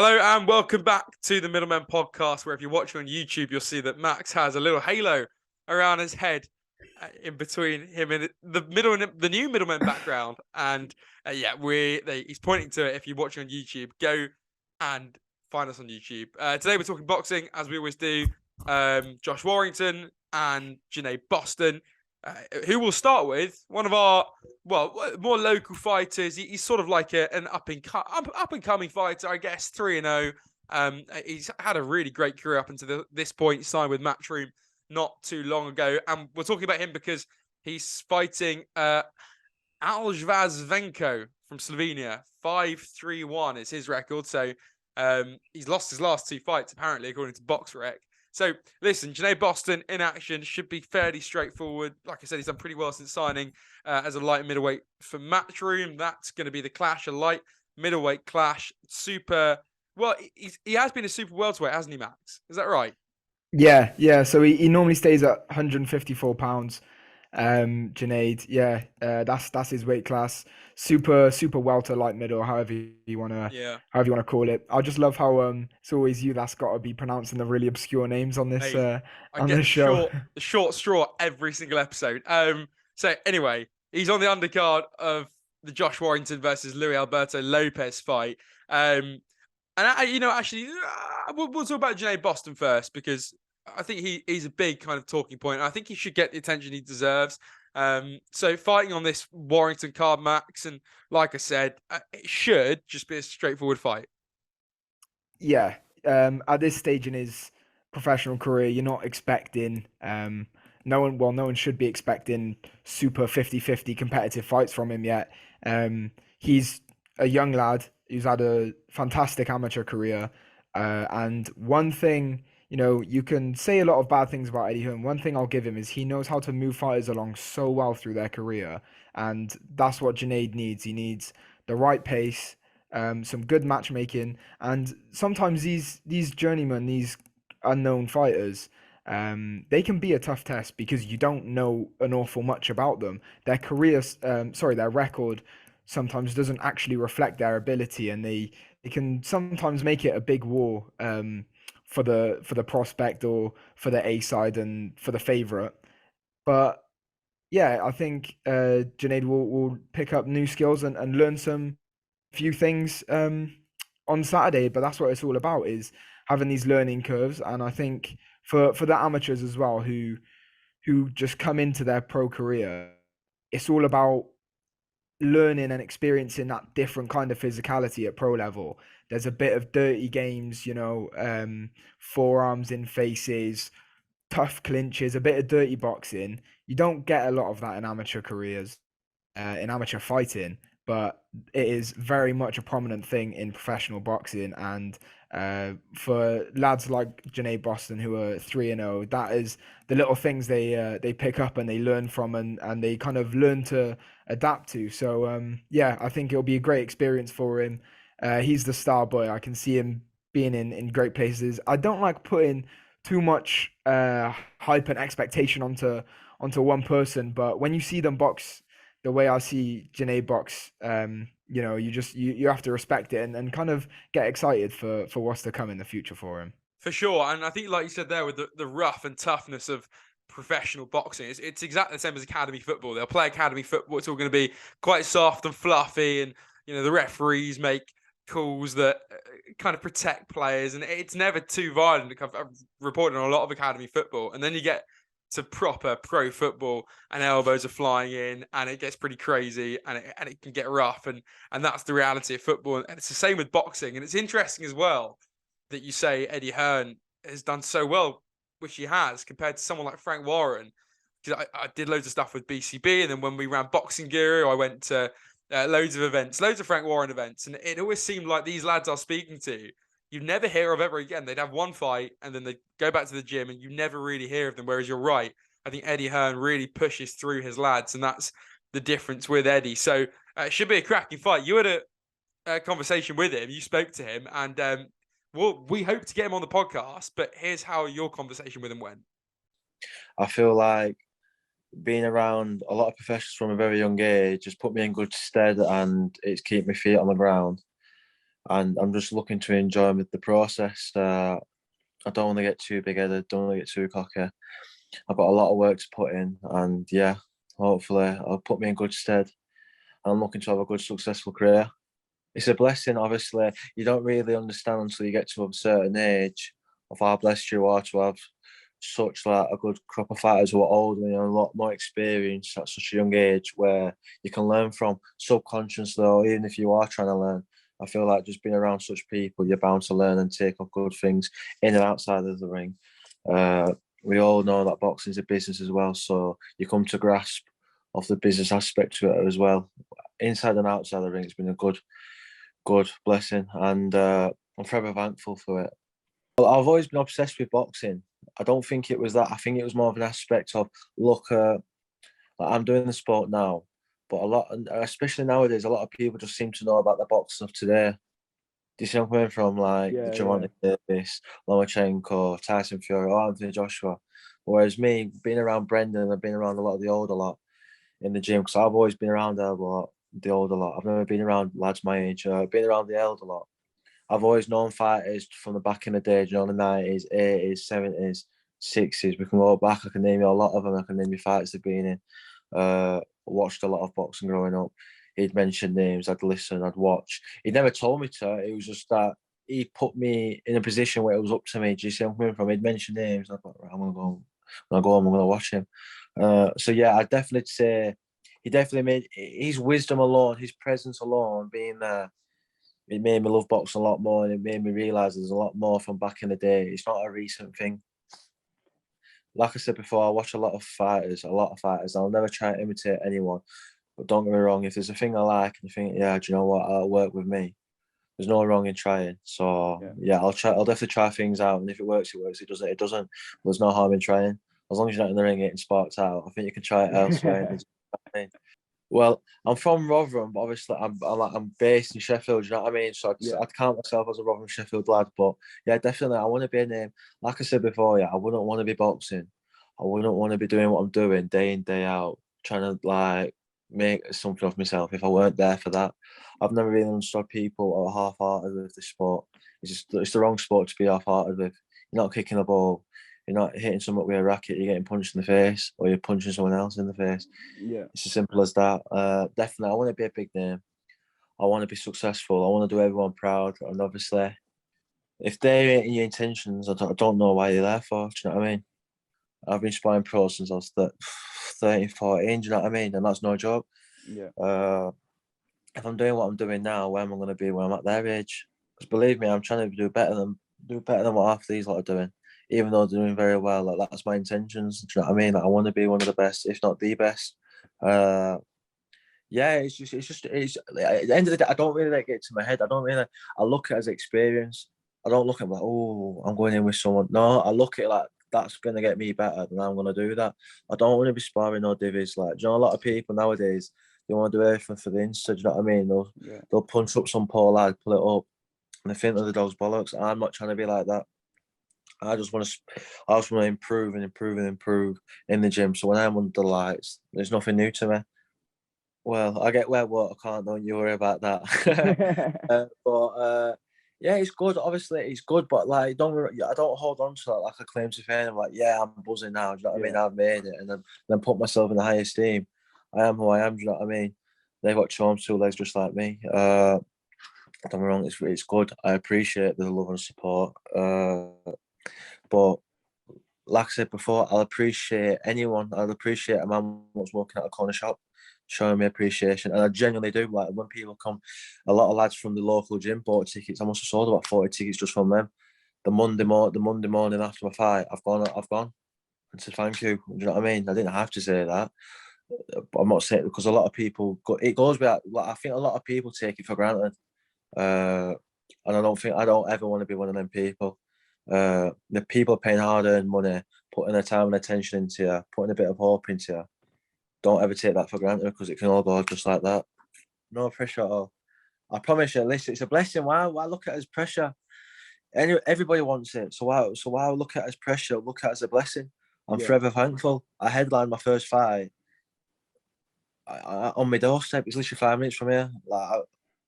Hello and welcome back to the Middlemen podcast, where if you're watching on YouTube, you'll see that Max has a little halo around his head in between him and the new Middlemen background. And he's pointing to it. If you're watching on YouTube, go and find us on YouTube. Today we're talking boxing, as we always do. Josh Warrington and Junaid Bostan, who we'll start with, one of our more local fighters. He's sort of like an up and coming fighter, I guess. 3-0. He's had a really great career up until this point. He signed with Matchroom not too long ago, and we're talking about him because he's fighting Aljvazvenko from Slovenia. 5-3-1 is his record. So he's lost his last two fights, apparently, according to BoxRec. So, listen, Junaid Bostan in action should be fairly straightforward. Like I said, he's done pretty well since signing as a light middleweight for Matchroom. That's going to be the clash, a light middleweight clash. He has been a super welterweight, hasn't he, Max? Is that right? Yeah. So he normally stays at 154 pounds. Junaid, that's his weight class. Super welter, light middle, however you wanna call it. I just love how it's always you that's got to be pronouncing the really obscure names on this Hey, I on get this show. the short straw every single episode. So anyway, he's on the undercard of the Josh Warrington versus Luis Alberto Lopez fight. We'll talk about Junaid Bostan first, because I think he's a big kind of talking point. I think he should get the attention he deserves. So fighting on this Warrington card, Max, and like I said, it should just be a straightforward fight. Yeah. At this stage in his professional career, you're not expecting no one should be expecting super 50-50 competitive fights from him yet. He's a young lad who's had a fantastic amateur career. And one thing, you can say a lot of bad things about Eddie Hearn. One thing I'll give him is he knows how to move fighters along so well through their career. And that's what Junaid needs. He needs the right pace, some good matchmaking. And sometimes these journeymen, these unknown fighters, they can be a tough test because you don't know an awful much about them. Their record sometimes doesn't actually reflect their ability, and they can sometimes make it a big war for the prospect or for the A side and for the favorite. But yeah, I think Junaid will pick up new skills and learn some few things on Saturday. But that's what it's all about, is having these learning curves. And I think for the amateurs as well who just come into their pro career, it's all about learning and experiencing that different kind of physicality at pro level. There's a bit of dirty games, forearms in faces, tough clinches, a bit of dirty boxing. You don't get a lot of that in amateur careers, in amateur fighting, but it is very much a prominent thing in professional boxing. And for lads like Junaid Bostan, who are 3-0, that is the little things they pick up and they learn from, and they kind of learn to adapt to. So I think it'll be a great experience for him. He's the star boy. I can see him being in great places. I don't like putting too much hype and expectation onto one person, but when you see them box the way I see Junaid box, you have to respect it and kind of get excited for what's to come in the future for him. For sure. And I think, like you said there, with the rough and toughness of professional boxing, it's exactly the same as academy football. They'll play academy football. It's all going to be quite soft and fluffy. And, the referees make calls that kind of protect players. And it's never too violent. I've reported on a lot of academy football. And then you get to proper pro football and elbows are flying in and it gets pretty crazy and it can get rough. And that's the reality of football. And it's the same with boxing. And it's interesting as well that you say Eddie Hearn has done so well, which he has, compared to someone like Frank Warren. Because I did loads of stuff with BCB, and then when we ran Boxing Guru, I went to loads of events, loads of Frank Warren events, and it always seemed like these lads I was speaking to, you never hear of ever again. They'd have one fight, and then they'd go back to the gym, and you never really hear of them. Whereas you're right, I think Eddie Hearn really pushes through his lads, and that's the difference with Eddie. So it should be a cracking fight. You had a conversation with him, you spoke to him, and we hope to get him on the podcast, but here's how your conversation with him went. I feel like being around a lot of professionals from a very young age just put me in good stead, and it's kept my feet on the ground. and I'm just looking to enjoy the process. I don't want to get too big-headed, don't want to get too cocky. I've got a lot of work to put in, and yeah, hopefully it'll put me in good stead. I'm looking to have a good, successful career. It's a blessing, obviously. You don't really understand until you get to a certain age of how blessed you are to have such like a good crop of fighters who are older and a lot more experience at such a young age, where you can learn from subconsciously, or even if you are trying to learn. I feel like just being around such people, you're bound to learn and take up good things in and outside of the ring. We all know that boxing is a business as well, so you come to grasp of the business aspect to it as well. Inside and outside the ring, it's been a good blessing, and I'm forever thankful for it. I've always been obsessed with boxing. I don't think it was that. I think it was more of an aspect of, look, like I'm doing the sport now, but a lot, especially nowadays, a lot of people just seem to know about the boxing of today. Do you see what I'm coming from? Like the Javante Davis, Lomachenko, Tyson Fury, or Anthony Joshua. Whereas me, being around Brendan, I've been around a lot of the older lot in the gym, because I've always been around the older lot. I've never been around lads my age. I've been around the elder lot. I've always known fighters from the back in the day, you know, the 90s, 80s, 70s, 60s. We can go back. I can name you a lot of them. I can name you fights they've been in. Watched a lot of boxing growing up. He'd mention names. I'd listen. I'd watch. He never told me to. It was just that he put me in a position where it was up to me. Do you see where I'm coming from? He'd mention names. I thought, right, I'm going to go. When I go home, I'm going to watch him. So, yeah, I'd definitely say he definitely made his wisdom alone, his presence alone, being there. It made me love boxing a lot more, and it made me realise there's a lot more from back in the day. It's not a recent thing. Like I said before, I watch a lot of fighters. I'll never try and imitate anyone. But don't get me wrong, if there's a thing I like and you think, yeah, do you know what, that'll work with me, there's no wrong in trying. So yeah, I'll definitely try things out, and if it works, it works. It doesn't. There's no harm in trying. As long as you're not in the ring getting sparked out, I think you can try it elsewhere. Well, I'm from Rotherham, but obviously I'm based in Sheffield. You know what I mean? So I'd count myself as a Rotherham Sheffield lad. But yeah, definitely, I want to be a name. Like I said before, yeah, I wouldn't want to be boxing. I wouldn't want to be doing what I'm doing day in, day out, trying to like make something of myself if I weren't there for that. I've never really understood people who are half-hearted with this sport. It's the wrong sport to be half-hearted with. You're not kicking a ball. You're not hitting someone with a racket. You're getting punched in the face, or you're punching someone else in the face. Yeah, it's as simple as that. Definitely, I want to be a big name. I want to be successful. I want to do everyone proud. And obviously, if they ain't in your intentions, I don't know why you're there for. Do you know what I mean? I've been sparring pro since I was 13, 14. Do you know what I mean? And that's no joke. yeah. If I'm doing what I'm doing now, where am I going to be when I'm at their age? Because believe me, I'm trying to do better than what half these lot are doing. Even though they're doing very well, like that's my intentions. Do you know what I mean? Like, I want to be one of the best, if not the best. Yeah, it's at the end of the day, I don't really let it get to my head. I look at it as experience. I don't look at it like, oh, I'm going in with someone. No, I look at it like that's going to get me better, then I'm going to do that. I don't want to be sparring no divvies. Like, do you know, a lot of people nowadays, they want to do everything for the Insta. Do you know what I mean? They'll punch up some poor lad, pull it up, and they think that the dog's bollocks. I'm not trying to be like that. I just want to improve and improve and improve in the gym. So when I'm under the lights, there's nothing new to me. Well, I get wet water, don't you worry about that. Yeah, it's good. Obviously, it's good, but like, I don't hold on to that like a claim to fame. I'm like, yeah, I'm buzzing now. Do you know what I mean? I've made it, and then put myself in the high esteem. I am who I am. Do you know what I mean? They've got charms, 2 legs, just like me. Don't get me wrong, it's good. I appreciate the love and support. But like I said before, I'll appreciate anyone. I'll appreciate a man who's working at a corner shop, showing me appreciation. And I genuinely do. Like, when people come, a lot of lads from the local gym bought tickets. I must have sold about 40 tickets just from them. The Monday morning after my fight, I've gone and said thank you. Do you know what I mean? I didn't have to say that. But I'm not saying, because a lot of people it goes with, like, I think a lot of people take it for granted. And I don't ever want to be one of them people. The people paying hard-earned money, putting their time and attention into you, putting a bit of hope into you, don't ever take that for granted, because it can all go just like that. No pressure at all. I promise you, listen, it's a blessing. Why look at it as pressure? Everybody wants it. So why look at it as pressure? Look at it as a blessing. I'm forever thankful. I headlined my first fight on my doorstep. It's literally 5 minutes from here. Like,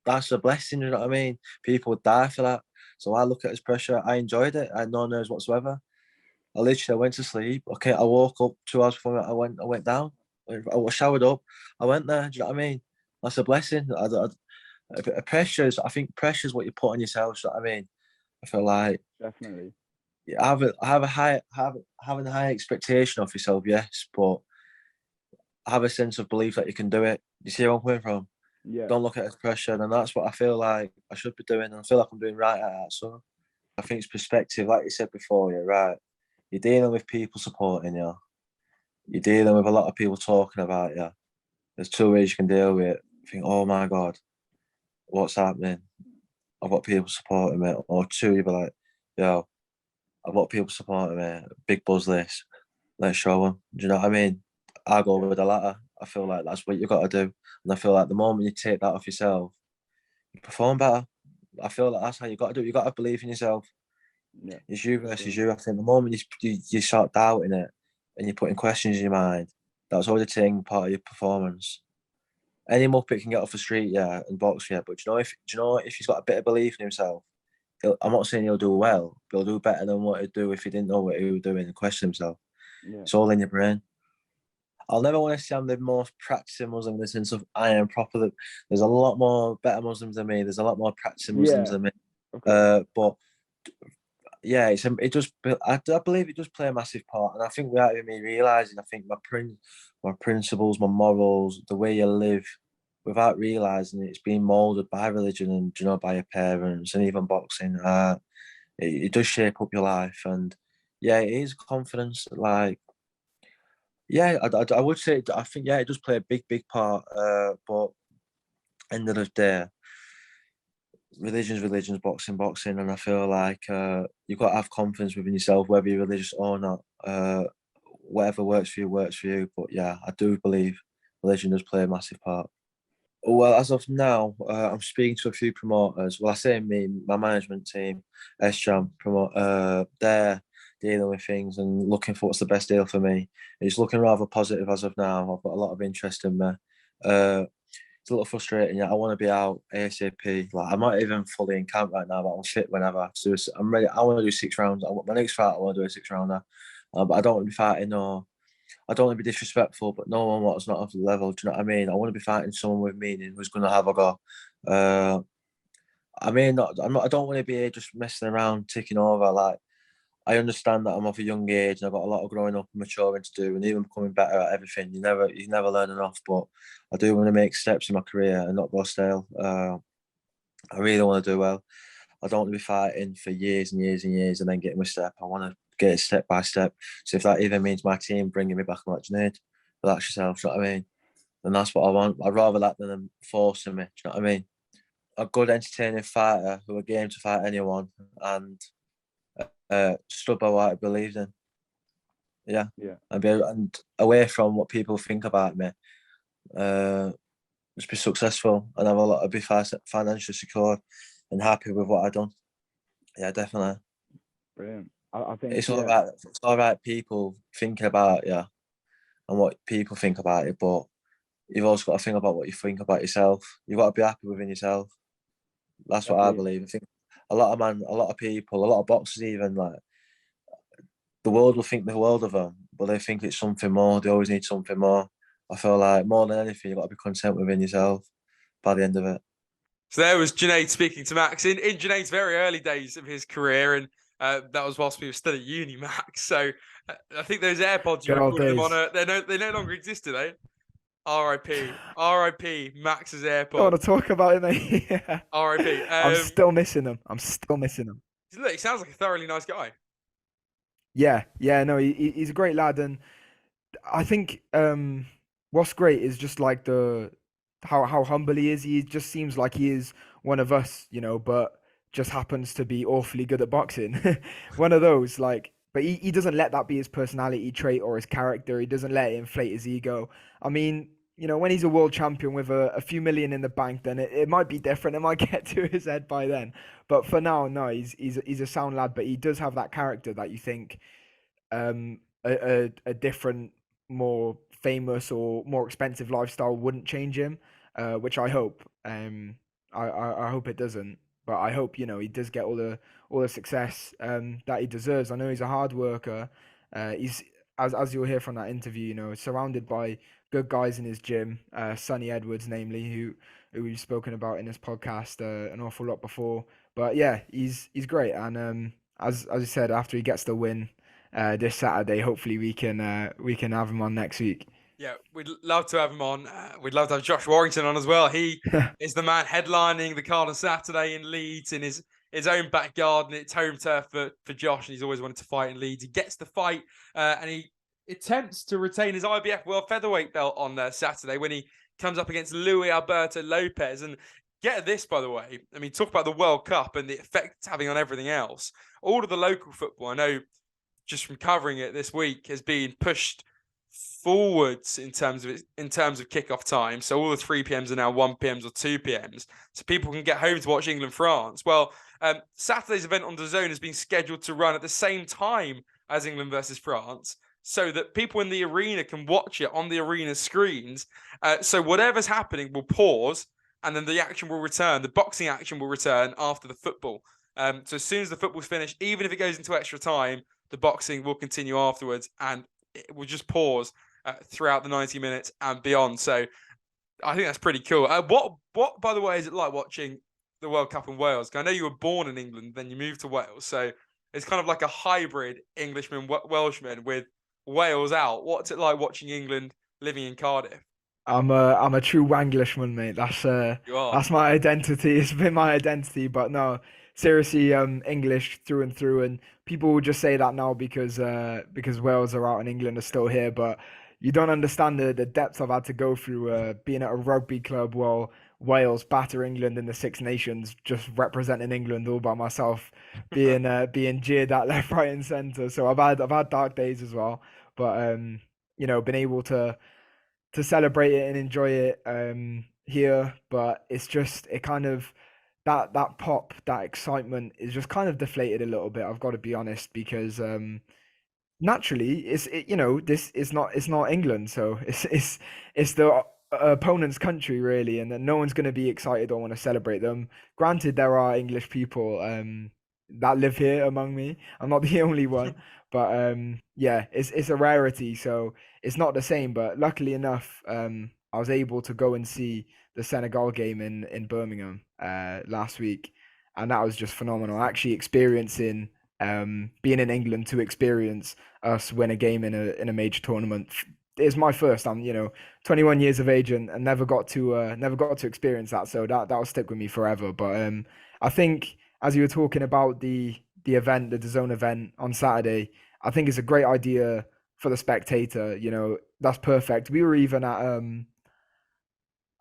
that's a blessing. You know what I mean? People would die for that. So I look at it as pressure. I enjoyed it. I had no nerves whatsoever. I went to sleep. Okay, I woke up 2 hours before I went down. I showered up. I went there. Do you know what I mean? That's a blessing. I think pressure is what you put on yourself. Do you know what I mean? I feel like Definitely. having a high expectation of yourself, yes, but have a sense of belief that you can do it. You see where I'm coming from? Yeah. Don't look at it as pressure, and that's what I feel like I should be doing. And I feel like I'm doing right at that. So I think it's perspective, like you said before. You're right. You're dealing with people supporting you. You're dealing with a lot of people talking about you. There's two ways you can deal with it. Think, oh my God, what's happening? I've got people supporting me. Or two, you'll be like, yo, I've got people supporting me. Big buzz this. Let's show them. Do you know what I mean? I go with the latter. I feel like that's what you got to do. And I feel like the moment you take that off yourself, you perform better. I feel like that's how you got to do it. You got to believe in yourself. Yeah. It's you versus you. I think the moment you start doubting it and you're putting questions in your mind, that's always taking part of your performance. Any muppet can get off the street, yeah, and box, yeah. But if he's got a bit of belief in himself, I'm not saying he'll do well, but he'll do better than what he'd do if he didn't know what he was doing and question himself. Yeah. It's all in your brain. I'll never want to say I'm the most practicing Muslim in the sense of I am proper. There's a lot more better Muslims than me. There's a lot more practicing Muslims than me. Okay. But yeah, it does. I believe it does play a massive part, and I think without even me realizing, I think my principles, my morals, the way you live, without realizing it's being molded by religion and by your parents and even boxing. It does shape up your life, and yeah, it is confidence. Like, yeah, I would say I think it does play a big part. But end of the day, religion's boxing, and I feel like you've got to have confidence within yourself, whether you're religious or not. Whatever works for you. But yeah, I do believe religion does play a massive part. Well, as of now, I'm speaking to a few promoters. Well, I say me, my management team, SJAM, they're dealing with things and looking for what's the best deal for me. It's looking rather positive as of now. I've got a lot of interest in me. It's a little frustrating. Yeah, I want to be out ASAP. Like, I'm not even fully in camp right now, but I'm fit whenever. So I'm ready. I want to do 6 rounds. My next fight, I want to do a 6 rounder. But I don't want to be fighting no. I don't want to be disrespectful, but no one what's not off the level. Do you know what I mean? I want to be fighting someone with meaning who's going to have a go. I mean, not. I'm not. I don't want to be here just messing around, ticking over. Like, I understand that I'm of a young age and I've got a lot of growing up and maturing to do, and even becoming better at everything. You never learn enough. But I do want to make steps in my career and not go stale. I really want to do well. I don't want to be fighting for years and years and years and then getting my step. I want to get it step by step. So if that even means my team bringing me back, I'm like, Junaid, relax yourself. Do you know what I mean? And that's what I want. I'd rather that than them forcing me. Do you know what I mean? A good, entertaining fighter who are game to fight anyone and stood by what I believed in. Yeah. Yeah. And away from what people think about me. Just be successful and have a lot of be financially secure and happy with what I've done. Yeah, definitely. Brilliant. I think It's all right people thinking about you and what people think about it, but you've also got to think about what you think about yourself. You've got to be happy within yourself. That's what I believe. I think a lot of people, a lot of boxers even, like, the world will think the world of them, but they think it's something more. They always need something more. I feel like more than anything, you've got to be content within yourself by the end of it. So there was Junaid speaking to Max in Junaid's very early days of his career, and that was whilst we were still at uni, Max. So I think those AirPods you Good old recorded them on, days. they no longer exist, do they? R.I.P. Max's Don't want AirPods. to talk about it, mate. Yeah. R.I.P. I'm still missing them. I'm still missing them. Look, he sounds like a thoroughly nice guy. Yeah, no, he's a great lad, and I think what's great is just like the how humble he is. He just seems like he is one of us, but just happens to be awfully good at boxing. One of those, like, but he doesn't let that be his personality trait or his character. He doesn't let it inflate his ego. I mean, when he's a world champion with a few million in the bank, then it might be different. It might get to his head by then. But for now, no, he's a sound lad, but he does have that character that you think a different, more famous or more expensive lifestyle wouldn't change him, which I hope. I hope it doesn't. But I hope, he does get all the success that he deserves. I know he's a hard worker. He's as you'll hear from that interview, surrounded by good guys in his gym. Sonny Edwards, namely, who we've spoken about in this podcast an awful lot before. But yeah, he's great. And as I said, after he gets the win this Saturday, hopefully we can have him on next week. Yeah, we'd love to have him on. We'd love to have Josh Warrington on as well. He is the man headlining the card on Saturday in Leeds in his own backyard, and it's home turf for Josh, and he's always wanted to fight in Leeds. He gets the fight, and he attempts to retain his IBF World Featherweight belt on Saturday when he comes up against Luis Alberto Lopez. And get this, by the way, I mean, talk about the World Cup and the effect it's having on everything else. All of the local football, I know just from covering it this week, has been pushed forwards in terms of kickoff time. So all the 3 p.m.s are now 1 p.m.s or 2 p.m.s, so people can get home to watch England France. Well, Saturday's event on DAZN has been scheduled to run at the same time as England versus France, so that people in the arena can watch it on the arena screens. So whatever's happening will pause, and then the action will return. The boxing action will return after the football. So as soon as the football's finished, even if it goes into extra time, the boxing will continue afterwards, and it will just pause throughout the 90 minutes and beyond. So I think that's pretty cool. What, by the way, is it like watching the World Cup in Wales? I know you were born in England, then you moved to Wales. So it's kind of like a hybrid Englishman, Welshman with Wales out. What's it like watching England living in Cardiff? I'm a true Wanglishman, mate. You are. That's my identity. It's been my identity, but no, seriously, English through and through. And people will just say that now because Wales are out and England are still here. But you don't understand the depths I've had to go through being at a rugby club while Wales batter England in the Six Nations, just representing England all by myself, being jeered at left, right, and centre. So I've had dark days as well, but been able to celebrate it and enjoy it here, but it's just it kind of that pop, that excitement is just kind of deflated a little bit. I've got to be honest, because naturally this is not it's not England, so it's the opponent's country really, and then no one's going to be excited or want to celebrate them. Granted, there are English people that live here among me. I'm not the only one, but yeah, it's a rarity, so it's not the same. But luckily enough, I was able to go and see the Senegal game in Birmingham last week, and that was just phenomenal. Actually experiencing being in England to experience us win a game in a major tournament is my first. I'm 21 years of age and never got to experience that, so that'll stick with me forever. But I think, as you were talking about the event, the DAZN event on Saturday, I think it's a great idea for the spectator. That's perfect. We were even at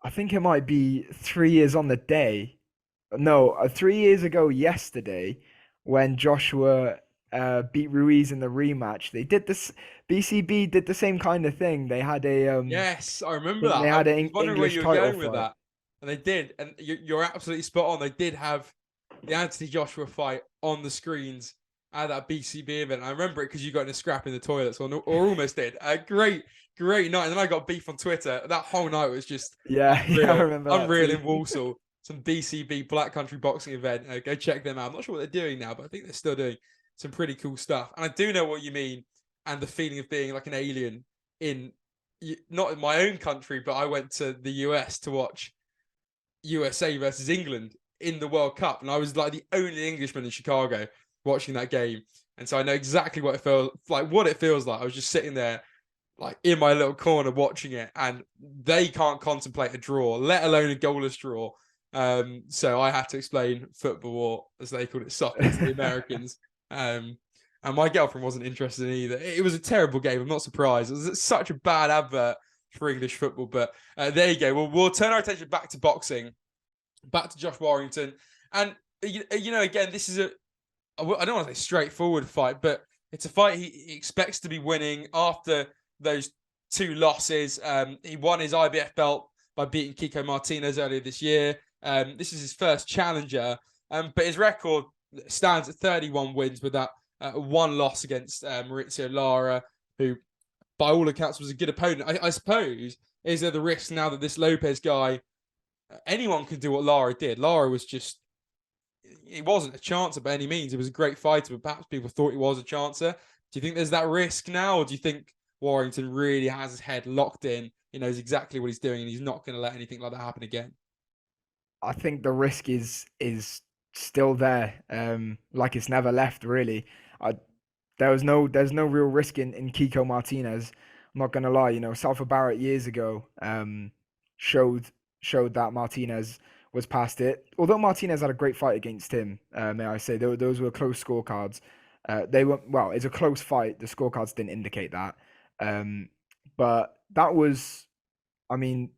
I think it might be 3 years on the day. No, 3 years ago yesterday, when Joshua beat Ruiz in the rematch. They did this. BCB did the same kind of thing. They had a yes, I remember that. they had I an was wondering English where you were title going with fight. that, and they did. And you're absolutely spot on. They did have the Anthony Joshua fight on the screens at that BCB event. I remember it because you got in a scrap in the toilets, or almost did. A great night. And then I got beef on Twitter. That whole night was just Yeah, unreal, yeah, I remember that unreal too. in Walsall. Some BCB Black Country boxing event. Go check them out. I'm not sure what they're doing now, but I think they're still doing some pretty cool stuff. And I do know what you mean, and the feeling of being like an alien in not in my own country, but I went to the US to watch USA versus England in the World Cup, and I was like the only Englishman in Chicago watching that game, and so I know exactly what it feels like. I was just sitting there, like in my little corner watching it, and they can't contemplate a draw, let alone a goalless draw. So I had to explain football, or as they called it, soccer, to the Americans. And my girlfriend wasn't interested in either. It was a terrible game. I'm not surprised. It was such a bad advert for English football. But there you go. Well, we'll turn our attention back to boxing, back to Josh Warrington. And, again, this is I don't want to say straightforward fight, but it's a fight he expects to be winning after those 2 losses. He won his IBF belt by beating Kiko Martinez earlier this year. This is his first challenger, but his record stands at 31 wins with that 1 loss against Maurizio Lara, who, by all accounts, was a good opponent. I suppose, is there the risk now that this Lopez guy anyone can do what Lara did. Lara was just, he wasn't a chancer by any means. He was a great fighter, but perhaps people thought he was a chancer. Do you think there's that risk now, or do you think Warrington really has his head locked in? He knows exactly what he's doing, and he's not going to let anything like that happen again. I think the risk is still there, like it's never left really. I there's no real risk in Kiko Martinez. I'm not gonna lie, Salva Barrett years ago showed that Martinez was past it. Although Martinez had a great fight against him, may I say, those were close scorecards. They were well, it's a close fight. The scorecards didn't indicate that, but that was, I mean,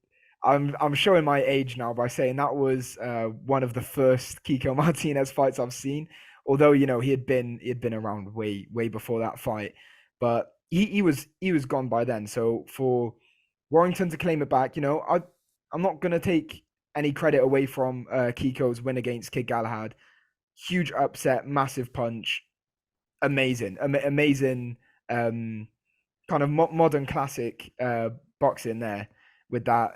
I'm showing my age now by saying that was one of the first Kiko Martinez fights I've seen. Although he had been around way before that fight, but he was gone by then. So for Warrington to claim it back, I'm not gonna take any credit away from Kiko's win against Kid Galahad. Huge upset, massive punch, amazing, amazing, kind of modern classic boxing there with that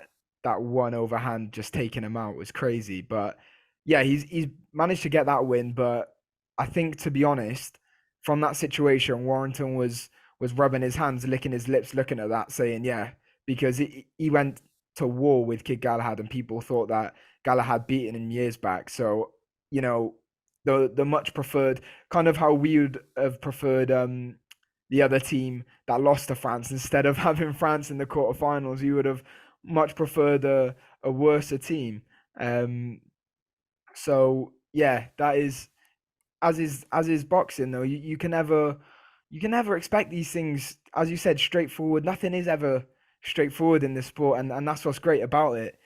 one overhand just taking him out was crazy. But yeah, he's managed to get that win. But I think, to be honest, from that situation, Warrington was rubbing his hands, licking his lips, looking at that, saying yeah, because he went to war with Kid Galahad, and people thought that Galahad beaten him years back. So the much preferred, kind of how we would have preferred the other team that lost to France, instead of having France in the quarterfinals, you would have much preferred a worse team. So yeah, that is as is boxing though. You can never expect these things, as you said, straightforward. Nothing is ever straightforward in this sport, and that's what's great about it.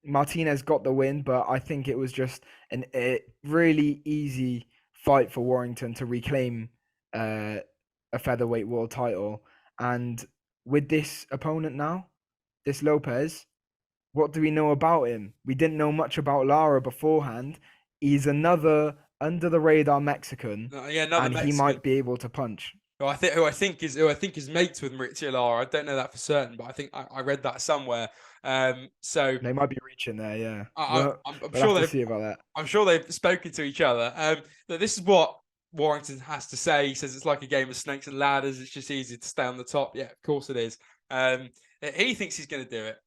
Martinez got the win, but I think it was just a really easy fight for Warrington to reclaim a featherweight world title. And with this opponent now, this Lopez, what do we know about him? We didn't know much about Lara beforehand. He's another under the radar Mexican, another and Mexican. he might be able to punch. Who I think is mates with Maurizio Lara. I don't know that for certain, but I think I read that somewhere. So they might be reaching there. Yeah, I'm we'll sure have to see about that. I'm sure they've spoken to each other. This is what Warrington has to say. He says it's like a game of snakes and ladders. It's just easy to stay on the top. Yeah, of course it is. He thinks he's going to do it,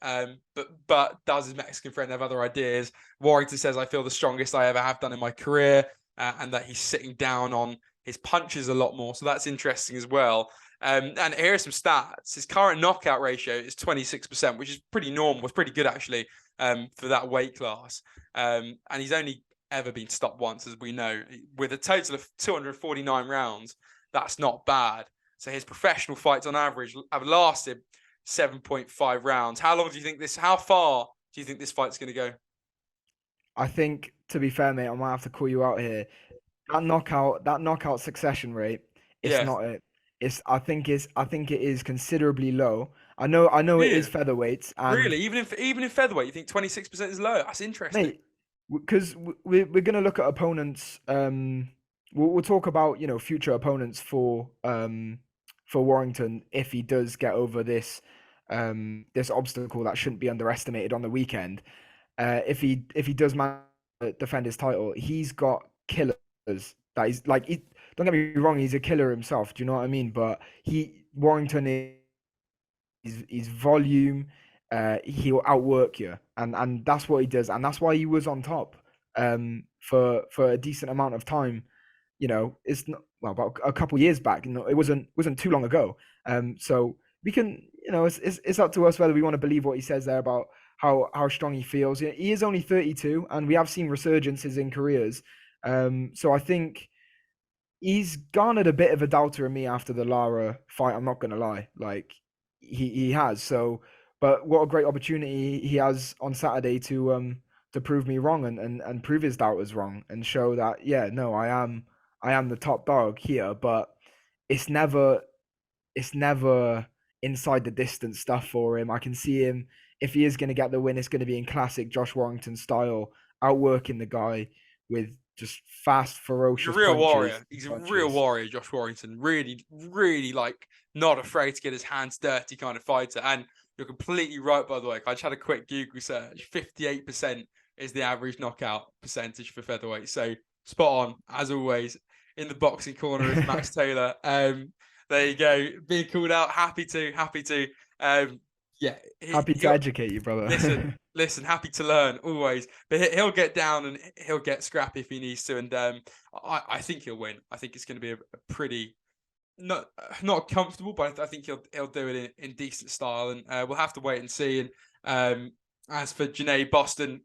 but does his Mexican friend have other ideas? Warrington says, I feel the strongest I ever have done in my career, and that he's sitting down on his punches a lot more. So that's interesting as well. And here are some stats. His current knockout ratio is 26%, which is pretty normal. It's pretty good, actually, for that weight class. And he's only ever been stopped once, as we know. With a total of 249 rounds, that's not bad. So his professional fights on average have lasted 7.5 rounds. How far do you think this fight's going to go? I think, to be fair, mate, I might have to call you out here. That knockout succession rate, not it. I think it is considerably low. I know it is featherweights. And really, even in featherweight, you think 26% is low? That's interesting. Mate, because we're gonna look at opponents. We'll talk about future opponents for Warrington if he does get over this obstacle that shouldn't be underestimated on the weekend. If he does manage to defend his title, he's got killers. That is like, don't get me wrong, he's a killer himself. Do you know what I mean? But Warrington is volume. He'll outwork you, and that's what he does, and that's why he was on top for a decent amount of time. It's not about a couple years back. It wasn't too long ago. So we can, it's up to us whether we want to believe what he says there about how strong he feels. He is only 32, and we have seen resurgences in careers. So I think he's garnered a bit of a doubter in me after the Lara fight. I'm not gonna lie, like he has. So, but what a great opportunity he has on Saturday to prove me wrong and prove his doubters wrong, and show that I am the top dog here. But it's never inside the distance stuff for him. I can see him, if he is going to get the win, it's going to be in classic Josh Warrington style, outworking the guy with just fast, ferocious. He's a real punches, warrior. He's a real warrior, Josh Warrington. Really, really, like, not afraid to get his hands dirty kind of fighter. And You're completely right, by the way. I just had a quick Google search. 58% is the average knockout percentage for featherweight. So spot on, as always. In the boxing corner is Max Taylor. There you go. Being called out. Happy to. Yeah. Happy to educate you, brother. Listen. Happy to learn always. But he'll get down and he'll get scrappy if he needs to. And I think he'll win. I think it's going to be a pretty not comfortable, but I think he'll do it in decent style. And we'll have to wait and see. And as for Junaid Bostan,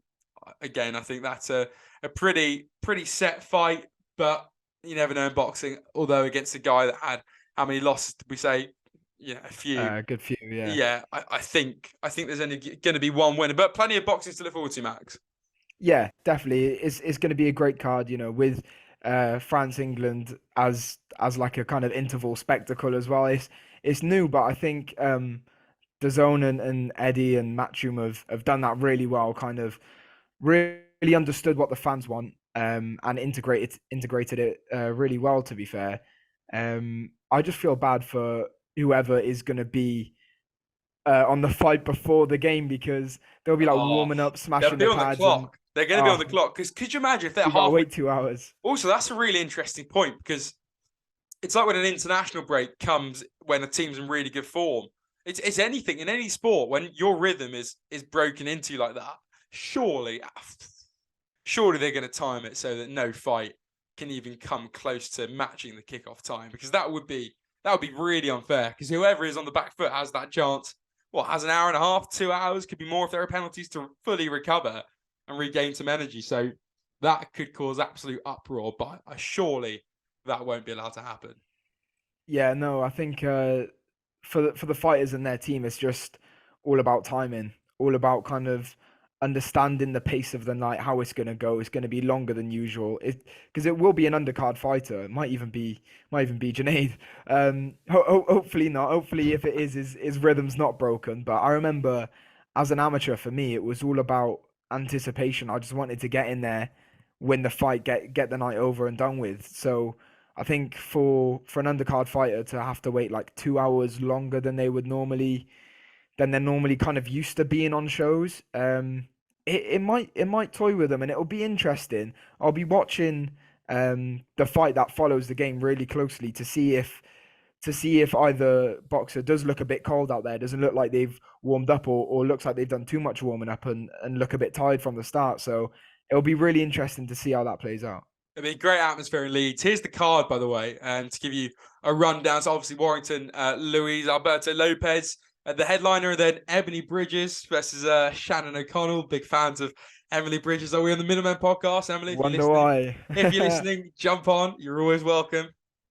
again, I think that's a pretty set fight, but you never know in boxing. Although against a guy that had how many losses did we say? Yeah, a few. Good few, yeah. Yeah, I think there's only going to be one winner, but plenty of boxing to look forward to, Max. Yeah, definitely. It's going to be a great card, with France England as like a kind of interval spectacle as well. It's new, but I think DAZN and Eddie and Matchroom have done that really well. Kind of really understood what the fans want and integrated it really well. To be fair, I just feel bad for whoever is going to be on the fight before the game because they'll be like warming up, smashing they'll be the on pads. The clock. They're going to be on the clock because could you imagine if they're halfway? Wait 2 hours. Also, that's a really interesting point because it's like when an international break comes when a team's in really good form. It's anything in any sport when your rhythm is broken into like that. Surely they're going to time it so that no fight can even come close to matching the kickoff time because that would be really unfair because whoever is on the back foot has that chance. Has an hour and a half, 2 hours, could be more if there are penalties to fully recover and regain some energy. So that could cause absolute uproar, but surely that won't be allowed to happen. Yeah, no, I think for the fighters and their team, it's just all about timing, all about kind of understanding the pace of the night, how it's going to go. It's going to be longer than usual because it will be an undercard fighter. It might even be Junaid. Hopefully not. Hopefully, if it is, his rhythm's not broken. But I remember as an amateur, for me, it was all about anticipation. I just wanted to get in there, win the fight, get the night over and done with. So I think for an undercard fighter to have to wait like 2 hours longer than they're normally kind of used to being on shows, it might toy with them, and it'll be interesting. I'll be watching the fight that follows the game really closely to see if either boxer does look a bit cold out there, doesn't look like they've warmed up, or looks like they've done too much warming up and look a bit tired from the start. So it'll be really interesting to see how that plays out. It'll be a great atmosphere in Leeds. Here's the card, by the way, and to give you a rundown. So obviously Warrington, Luis Alberto Lopez, the headliner, and then Ebony Bridges versus Shannon O'Connell. Big fans of Emily Bridges. Are we on the Middlemen podcast, Emily? Wonder why. If you're listening, jump on. You're always welcome.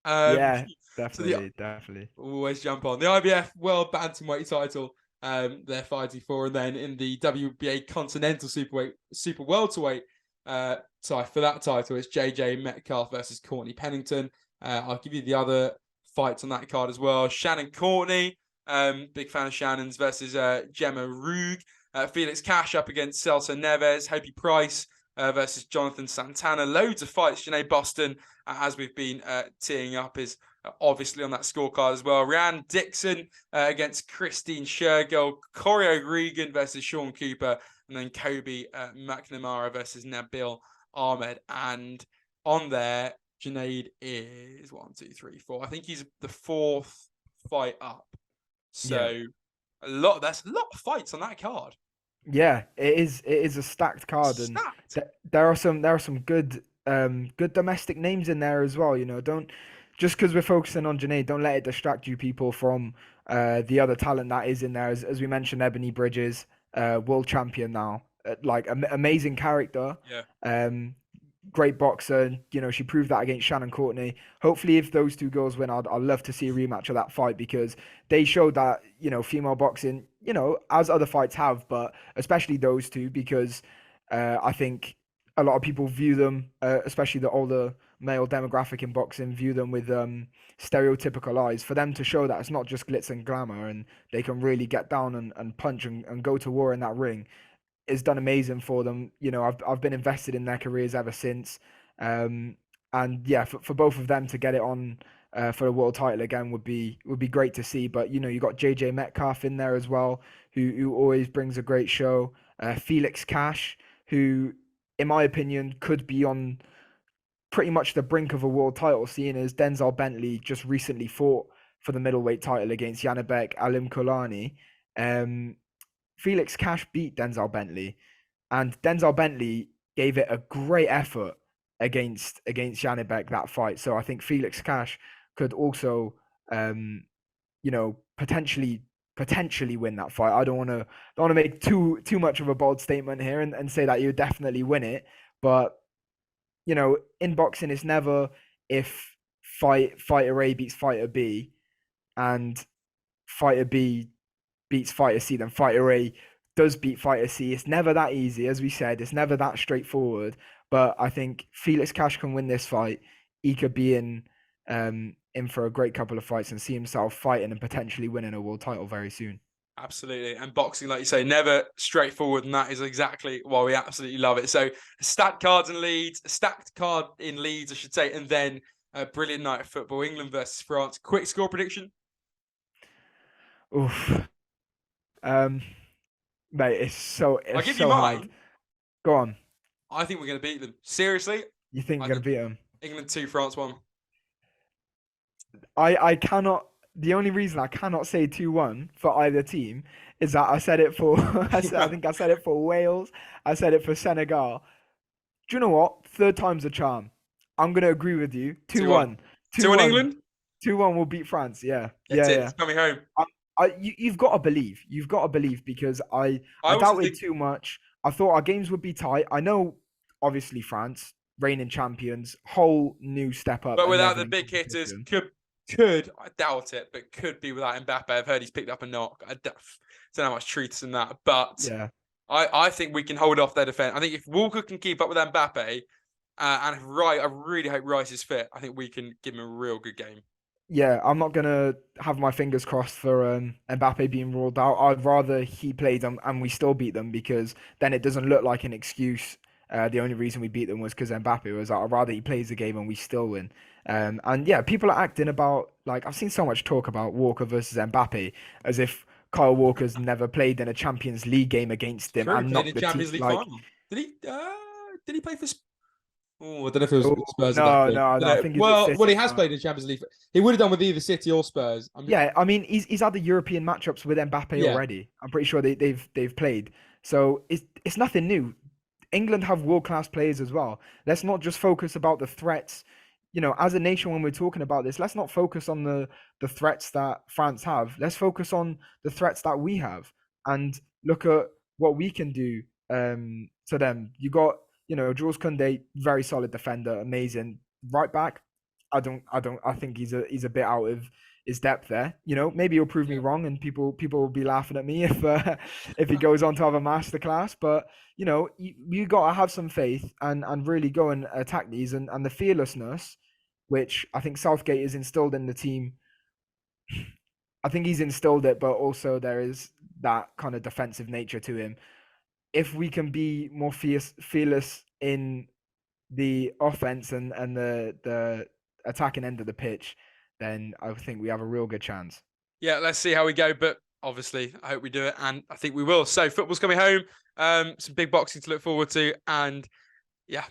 Yeah, definitely. Always jump on. The IBF World Bantamweight title, they're fighting for, and then in the WBA Continental Super Welterweight for that title, it's JJ Metcalf versus Courtney Pennington. I'll give you the other fights on that card as well. Shannon Courtney, big fan of Shannon's, versus Gemma Rug. Felix Cash up against Celso Neves. Hopi Price versus Jonathan Santana. Loads of fights. Junaid Bostan, as we've been teeing up, is obviously on that scorecard as well. Rhiannon Dixon against Christine Shergill. Corey O'Regan versus Sean Cooper. And then Kobe McNamara versus Nabil Ahmed. And on there, Junaid is 1, 2, 3, 4. I think he's the fourth fight up. So that's a lot of fights on that card. Yeah, it is a stacked card, and there are some good domestic names in there as well. Don't just because we're focusing on Junaid, don't let it distract you people from the other talent that is in there. As we mentioned, Ebony Bridges, world champion now, amazing character. Yeah. Great boxer. She proved that against Shannon Courtney. Hopefully, if those two girls win, I'd love to see a rematch of that fight because they showed that female boxing, as other fights have, but especially those two, because I think a lot of people view them, especially the older male demographic in boxing, view them with stereotypical eyes. For them to show that it's not just glitz and glamour and they can really get down and punch and go to war in that ring, is done amazing for them. I've been invested in their careers ever since. And yeah, for both of them to get it on for the world title again would be great to see. But you got JJ Metcalf in there as well, who always brings a great show. Felix Cash, who, in my opinion, could be on pretty much the brink of a world title, seeing as Denzel Bentley just recently fought for the middleweight title against Janibek Alimkulani. Felix Cash beat Denzel Bentley, and Denzel Bentley gave it a great effort against Janibek that fight. So I think Felix Cash could also, potentially win that fight. I don't want to make too much of a bold statement here and say that you definitely win it, but in boxing, it's never if fighter A beats fighter B, and fighter B beats fighter C, then fighter A does beat fighter C. It's never that easy, as we said. It's never that straightforward. But I think Felix Cash can win this fight. He could be in for a great couple of fights and see himself fighting and potentially winning a world title very soon. Absolutely. And boxing, like you say, never straightforward, and that is exactly why we absolutely love it. So stacked card in Leeds, I should say, and then a brilliant night of football, England versus France. Quick score prediction? Oof. Mate, I'll give so you hard. mine. Go on. I think we're going to beat them. Seriously? You think we're going to beat them? England 2, France 1. I cannot. The only reason I cannot say 2-1 for either team is that I said it for. I think I said it for Wales. I said it for Senegal. Do you know what? Third time's a charm. I'm gonna agree with you. 2-1. 2-1 England. 2-1 will beat France. Yeah. It's coming home. You've got to believe. You've got to believe, because I doubted too much. I thought our games would be tight. I know, obviously, France, reigning champions, whole new step up. But without the big hitters, could I doubt it, but could be without Mbappe. I've heard he's picked up a knock. I don't know how much truth is in that, but yeah, I think we can hold off their defense. I think if Walker can keep up with Mbappe, and if I really hope Rice is fit, I think we can give him a real good game. Yeah, I'm not gonna have my fingers crossed for Mbappe being ruled out. I'd rather he played them and we still beat them, because then it doesn't look like an excuse. The only reason we beat them was because Mbappe was out. I'd rather he plays the game and we still win. And yeah, people are acting about, like, I've seen so much talk about Walker versus Mbappe as if Kyle Walker's never played in a Champions League game against him. Sure, and he not played in the Champions team, League like, final. Did he play for? Oh, I don't know if it was Spurs. No, or no, I think well, it's well, he has played in Champions League. He would have done with either City or Spurs. Yeah, I mean, he's had the European matchups with Mbappe already. I'm pretty sure they've played. So it's nothing new. England have world-class players as well. Let's not just focus about the threats. As a nation, when we're talking about this, let's not focus on the threats that France have. Let's focus on the threats that we have and look at what we can do to them. You got, Jules Koundé, very solid defender, amazing. Right back, I think he's a bit out of his depth there. Maybe he'll prove me wrong, and people will be laughing at me if he goes on to have a masterclass. But you got to have some faith and really go and attack these, and the fearlessness, which I think Southgate has instilled in the team. I think he's instilled it, but also there is that kind of defensive nature to him. If we can be more fearless in the offense and the attacking end of the pitch, then I think we have a real good chance. Yeah, let's see how we go. But obviously, I hope we do it, and I think we will. So football's coming home. Some big boxing to look forward to, and yeah,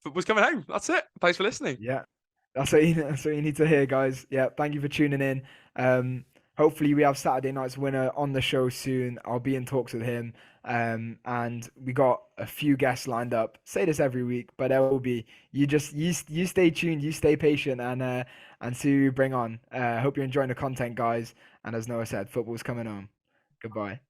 football's coming home. That's it. Thanks for listening. Yeah, that's what you need to hear, guys. Yeah, thank you for tuning in. Hopefully we have Saturday night's winner on the show soon. I'll be in talks with him. And we got a few guests lined up. Say this every week, but there will be. You stay tuned, you stay patient, and see who we bring on. Hope you're enjoying the content, guys. And as Noah said, football's coming home. Goodbye.